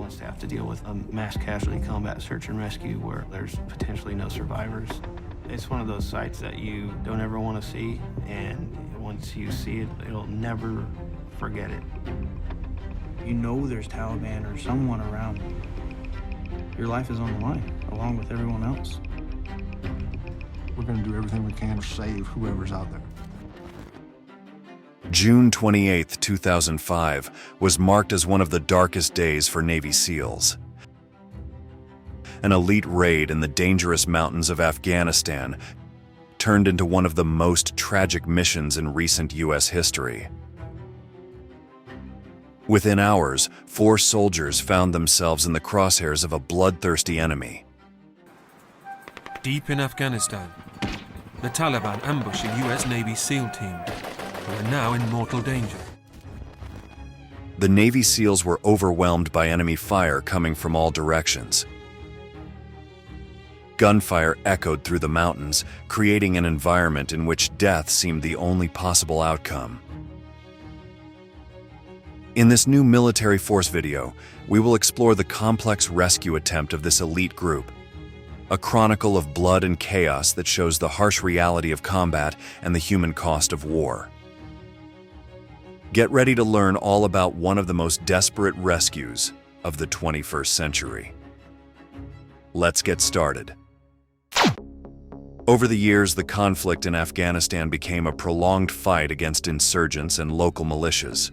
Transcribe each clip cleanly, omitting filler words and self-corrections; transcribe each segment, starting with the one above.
wants to have to deal with a mass casualty combat search and rescue where there's potentially no survivors. It's one of those sites that you don't ever want to see, and once you see it, you'll never forget it. You know there's Taliban or someone around. Your life is on the line, along with everyone else. We're going to do everything we can to save whoever's out there. June 28, 2005 was marked as one of the darkest days for Navy SEALs. An elite raid in the dangerous mountains of Afghanistan turned into one of the most tragic missions in recent U.S. history. Within hours, 4 soldiers found themselves in the crosshairs of a bloodthirsty enemy. Deep in Afghanistan, the Taliban ambushed a US Navy SEAL team, who are now in mortal danger. The Navy SEALs were overwhelmed by enemy fire coming from all directions. Gunfire echoed through the mountains, creating an environment in which death seemed the only possible outcome. In this new military force video, we will explore the complex rescue attempt of this elite group, a chronicle of blood and chaos that shows the harsh reality of combat and the human cost of war. Get ready to learn all about one of the most desperate rescues of the 21st century. Let's get started. Over the years, the conflict in Afghanistan became a prolonged fight against insurgents and local militias.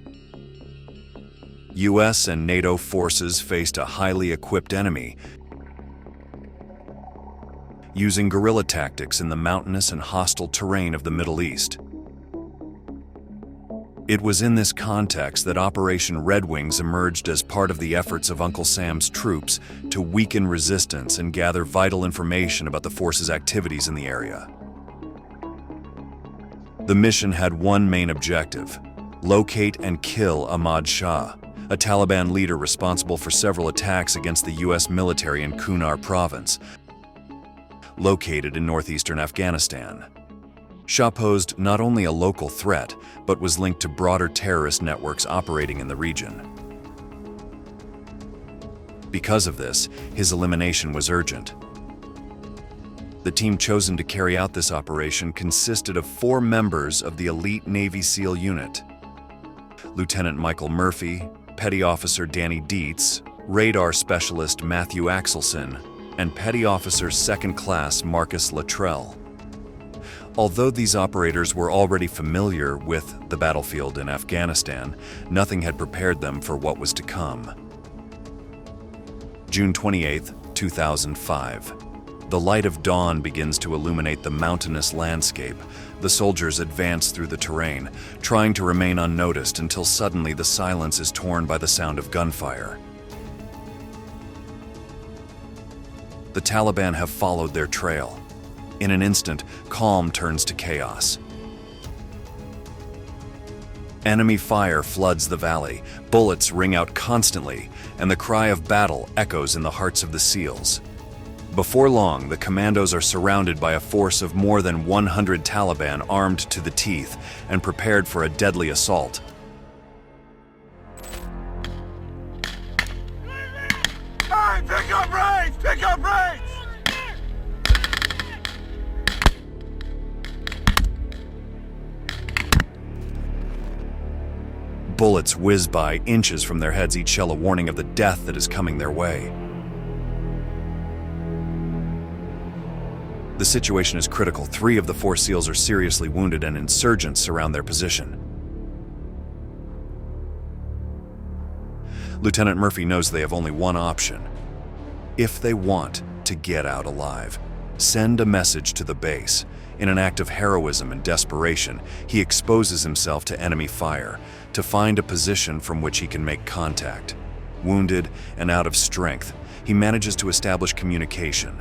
US and NATO forces faced a highly equipped enemy, using guerrilla tactics in the mountainous and hostile terrain of the Middle East. It was in this context that Operation Red Wings emerged as part of the efforts of Uncle Sam's troops to weaken resistance and gather vital information about the force's activities in the area. The mission had one main objective: locate and kill Ahmad Shah, a Taliban leader responsible for several attacks against the US military in Kunar province, located in northeastern Afghanistan. Shah posed not only a local threat, but was linked to broader terrorist networks operating in the region. Because of this, his elimination was urgent. The team chosen to carry out this operation consisted of 4 members of the elite Navy SEAL unit: Lieutenant Michael Murphy, Petty Officer Danny Dietz, Radar Specialist Matthew Axelson, and Petty Officer Second Class Marcus Luttrell. Although these operators were already familiar with the battlefield in Afghanistan, nothing had prepared them for what was to come. June 28, 2005. The light of dawn begins to illuminate the mountainous landscape. The soldiers advance through the terrain, trying to remain unnoticed until suddenly the silence is torn by the sound of gunfire. The Taliban have followed their trail. In an instant, calm turns to chaos. Enemy fire floods the valley, bullets ring out constantly, and the cry of battle echoes in the hearts of the SEALs. Before long, the commandos are surrounded by a force of more than 100 Taliban armed to the teeth and prepared for a deadly assault. Hey, pick up range! Pick up range! Bullets whiz by inches from their heads, each shell a warning of the death that is coming their way. The situation is critical. 3 of the 4 SEALs are seriously wounded and insurgents surround their position. Lieutenant Murphy knows they have only one option. If they want to get out alive, send a message to the base. In an act of heroism and desperation, he exposes himself to enemy fire to find a position from which he can make contact. Wounded and out of strength, he manages to establish communication.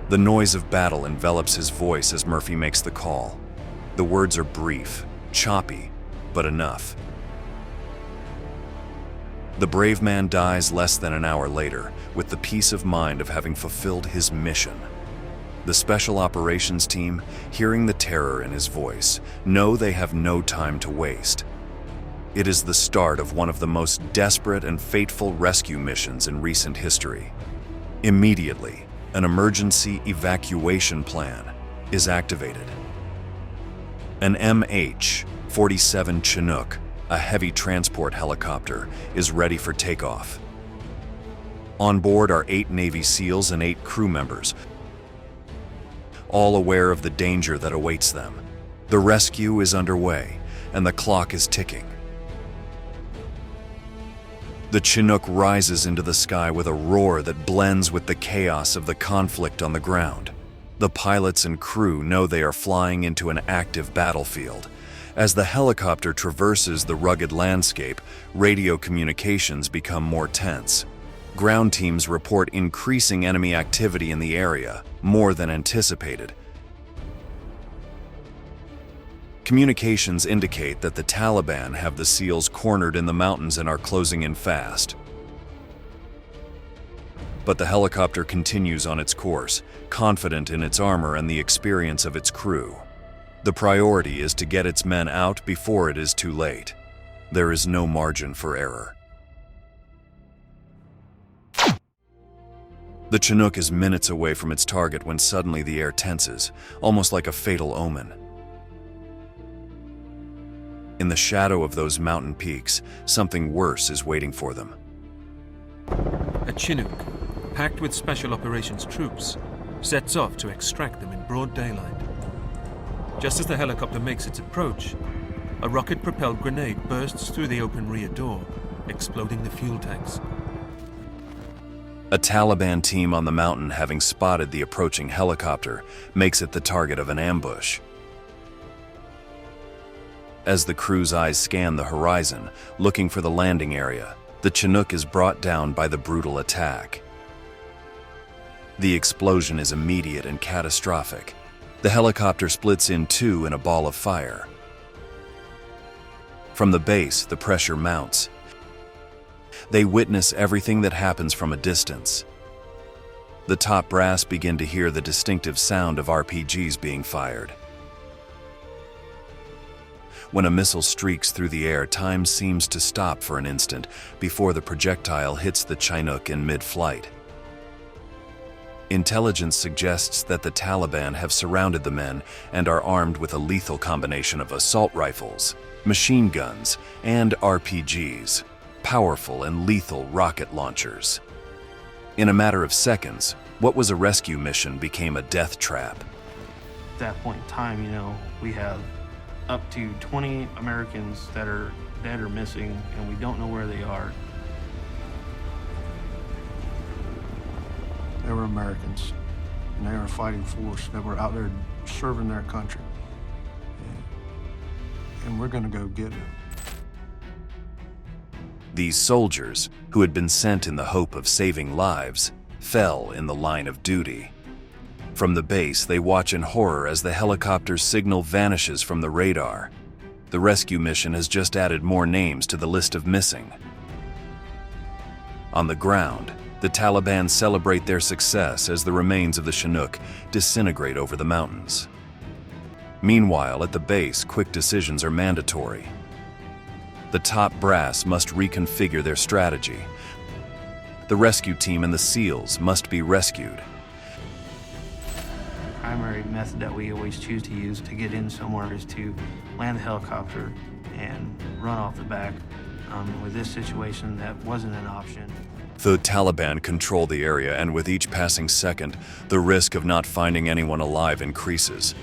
The noise of battle envelops his voice as Murphy makes the call. The words are brief, choppy, but enough. The brave man dies less than an hour later, with the peace of mind of having fulfilled his mission. The Special Operations team, hearing the terror in his voice, know they have no time to waste. It is the start of one of the most desperate and fateful rescue missions in recent history. Immediately, an emergency evacuation plan is activated. An MH-47 Chinook, a heavy transport helicopter, is ready for takeoff. On board are 8 Navy SEALs and 8 crew members, all aware of the danger that awaits them. The rescue is underway, and the clock is ticking. The Chinook rises into the sky with a roar that blends with the chaos of the conflict on the ground. The pilots and crew know they are flying into an active battlefield. As the helicopter traverses the rugged landscape, radio communications become more tense. Ground teams report increasing enemy activity in the area, more than anticipated. Communications indicate that the Taliban have the SEALs cornered in the mountains and are closing in fast. But the helicopter continues on its course, confident in its armor and the experience of its crew. The priority is to get its men out before it is too late. There is no margin for error. The Chinook is minutes away from its target when suddenly the air tenses, almost like a fatal omen. In the shadow of those mountain peaks, something worse is waiting for them. A Chinook, packed with Special Operations troops, sets off to extract them in broad daylight. Just as the helicopter makes its approach, a rocket-propelled grenade bursts through the open rear door, exploding the fuel tanks. A Taliban team on the mountain, having spotted the approaching helicopter, makes it the target of an ambush. As the crew's eyes scan the horizon, looking for the landing area, the Chinook is brought down by the brutal attack. The explosion is immediate and catastrophic. The helicopter splits in two in a ball of fire. From the base, the pressure mounts. They witness everything that happens from a distance. The top brass begin to hear the distinctive sound of RPGs being fired. When a missile streaks through the air, time seems to stop for an instant before the projectile hits the Chinook in mid-flight. Intelligence suggests that the Taliban have surrounded the men and are armed with a lethal combination of assault rifles, machine guns, and RPGs, powerful and lethal rocket launchers. In a matter of seconds, what was a rescue mission became a death trap. At that point in time, we have up to 20 Americans that are dead or missing, and we don't know where they are. They were Americans, and they were a fighting force that were out there serving their country. And we're going to go get them. These soldiers, who had been sent in the hope of saving lives, fell in the line of duty. From the base, they watch in horror as the helicopter's signal vanishes from the radar. The rescue mission has just added more names to the list of missing. On the ground, the Taliban celebrate their success as the remains of the Chinook disintegrate over the mountains. Meanwhile, at the base, quick decisions are mandatory. The top brass must reconfigure their strategy. The rescue team and the SEALs must be rescued. The primary method that we always choose to use to get in somewhere is to land the helicopter and run off the back. With this situation, that wasn't an option. The Taliban control the area, and with each passing second, the risk of not finding anyone alive increases.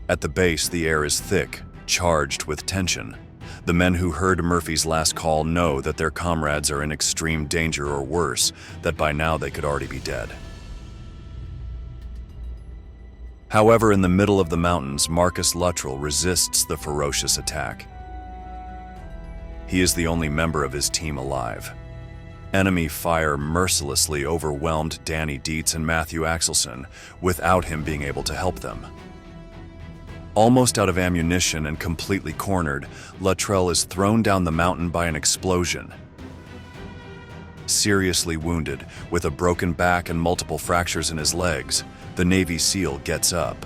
At the base, the air is thick, charged with tension. The men who heard Murphy's last call know that their comrades are in extreme danger, or worse, that by now they could already be dead. However, in the middle of the mountains, Marcus Luttrell resists the ferocious attack. He is the only member of his team alive. Enemy fire mercilessly overwhelmed Danny Dietz and Matthew Axelson without him being able to help them. Almost out of ammunition and completely cornered, Luttrell is thrown down the mountain by an explosion. Seriously wounded, with a broken back and multiple fractures in his legs, the Navy SEAL gets up.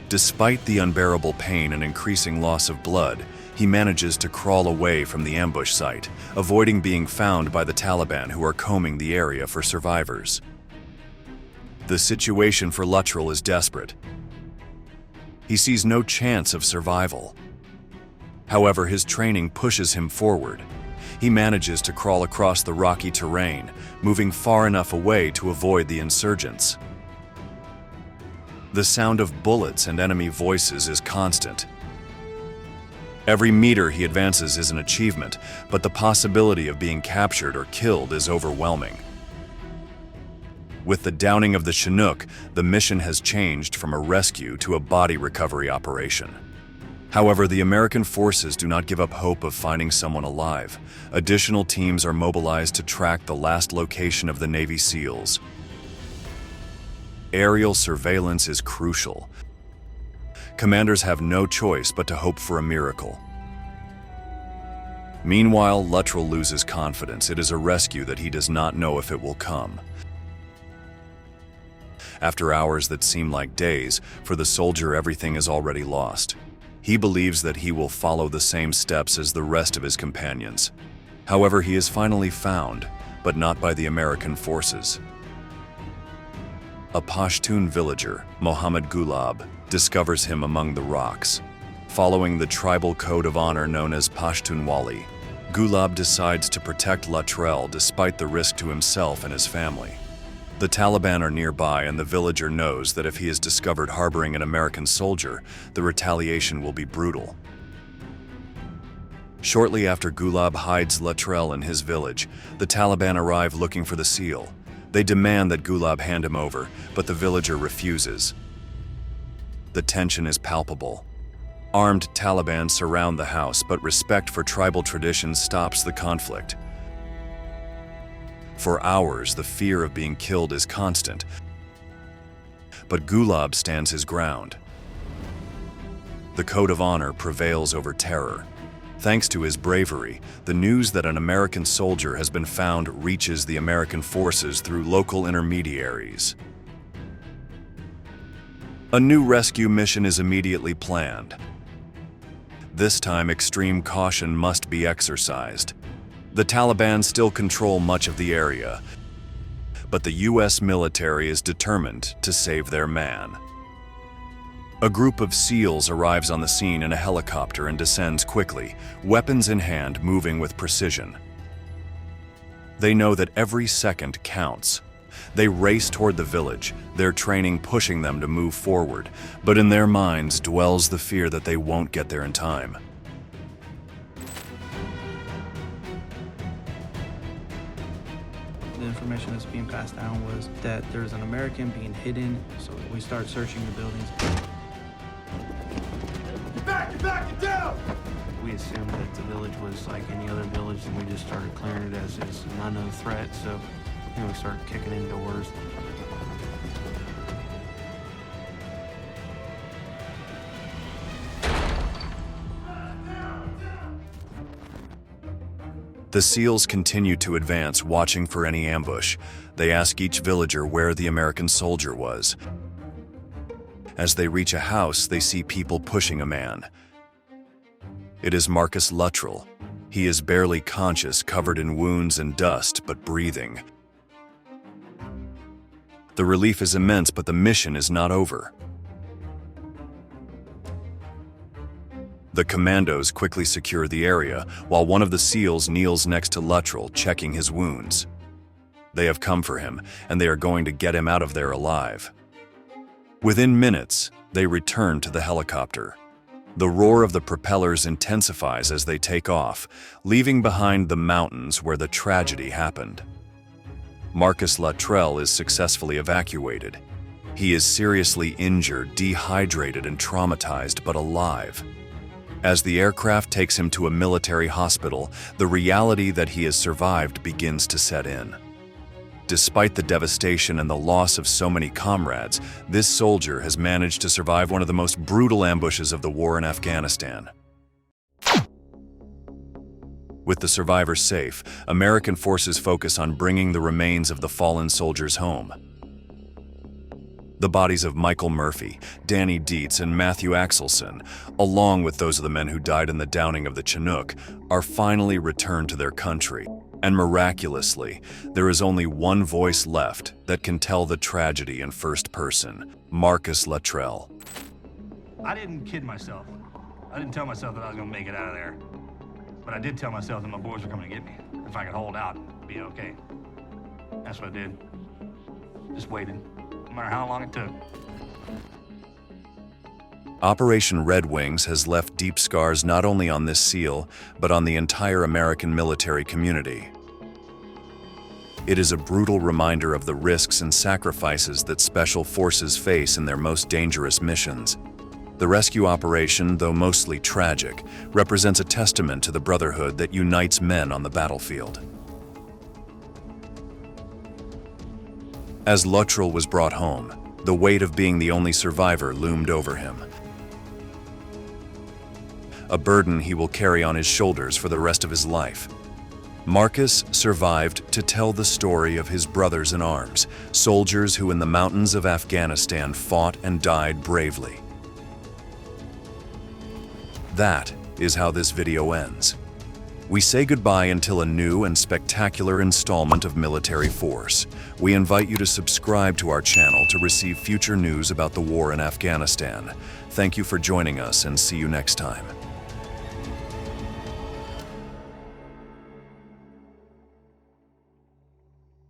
Despite the unbearable pain and increasing loss of blood, he manages to crawl away from the ambush site, avoiding being found by the Taliban who are combing the area for survivors. The situation for Luttrell is desperate. He sees no chance of survival. However, his training pushes him forward. He manages to crawl across the rocky terrain, moving far enough away to avoid the insurgents. The sound of bullets and enemy voices is constant. Every meter he advances is an achievement, but the possibility of being captured or killed is overwhelming. With the downing of the Chinook, the mission has changed from a rescue to a body recovery operation. However, the American forces do not give up hope of finding someone alive. Additional teams are mobilized to track the last location of the Navy SEALs. Aerial surveillance is crucial. Commanders have no choice but to hope for a miracle. Meanwhile, Luttrell loses confidence. It is a rescue that he does not know if it will come. After hours that seem like days, for the soldier everything is already lost. He believes that he will follow the same steps as the rest of his companions. However, he is finally found, but not by the American forces. A Pashtun villager, Mohammed Gulab, discovers him among the rocks. Following the tribal code of honor known as Pashtunwali, Gulab decides to protect Luttrell despite the risk to himself and his family. The Taliban are nearby, and the villager knows that if he is discovered harboring an American soldier, the retaliation will be brutal. Shortly after Gulab hides Luttrell in his village, the Taliban arrive looking for the SEAL. They demand that Gulab hand him over, but the villager refuses. The tension is palpable. Armed Taliban surround the house, but respect for tribal traditions stops the conflict. For hours, the fear of being killed is constant, but Gulab stands his ground. The code of honor prevails over terror. Thanks to his bravery, the news that an American soldier has been found reaches the American forces through local intermediaries. A new rescue mission is immediately planned. This time, extreme caution must be exercised. The Taliban still control much of the area, but the US military is determined to save their man. A group of SEALs arrives on the scene in a helicopter and descends quickly, weapons in hand, moving with precision. They know that every second counts. They race toward the village, their training pushing them to move forward, but in their minds dwells the fear that they won't get there in time. The information that's being passed down was that there's an American being hidden, so we start searching the buildings. Get back, get down! We assumed that the village was like any other village, and we just started clearing it as an unknown threat, so we started kicking in doors. The SEALs continue to advance, watching for any ambush. They ask each villager where the American soldier was. As they reach a house, they see people pushing a man. It is Marcus Luttrell. He is barely conscious, covered in wounds and dust, but breathing. The relief is immense, but the mission is not over. The commandos quickly secure the area, while one of the SEALs kneels next to Luttrell, checking his wounds. They have come for him, and they are going to get him out of there alive. Within minutes, they return to the helicopter. The roar of the propellers intensifies as they take off, leaving behind the mountains where the tragedy happened. Marcus Luttrell is successfully evacuated. He is seriously injured, dehydrated, and traumatized, but alive. As the aircraft takes him to a military hospital, the reality that he has survived begins to set in. Despite the devastation and the loss of so many comrades, this soldier has managed to survive one of the most brutal ambushes of the war in Afghanistan. With the survivors safe, American forces focus on bringing the remains of the fallen soldiers home. The bodies of Michael Murphy, Danny Dietz, and Matthew Axelson, along with those of the men who died in the downing of the Chinook, are finally returned to their country. And miraculously, there is only one voice left that can tell the tragedy in first person: Marcus Luttrell. I didn't kid myself. I didn't tell myself that I was gonna make it out of there. But I did tell myself that my boys were coming to get me. If I could hold out, it'd be okay. That's what I did. Just waited, no matter how long it took. Operation Red Wings has left deep scars not only on this SEAL, but on the entire American military community. It is a brutal reminder of the risks and sacrifices that special forces face in their most dangerous missions. The rescue operation, though mostly tragic, represents a testament to the brotherhood that unites men on the battlefield. As Luttrell was brought home, the weight of being the only survivor loomed over him. A burden he will carry on his shoulders for the rest of his life. Marcus survived to tell the story of his brothers in arms, soldiers who in the mountains of Afghanistan fought and died bravely. That is how this video ends. We say goodbye until a new and spectacular installment of Military Force. We invite you to subscribe to our channel to receive future news about the war in Afghanistan. Thank you for joining us, and see you next time.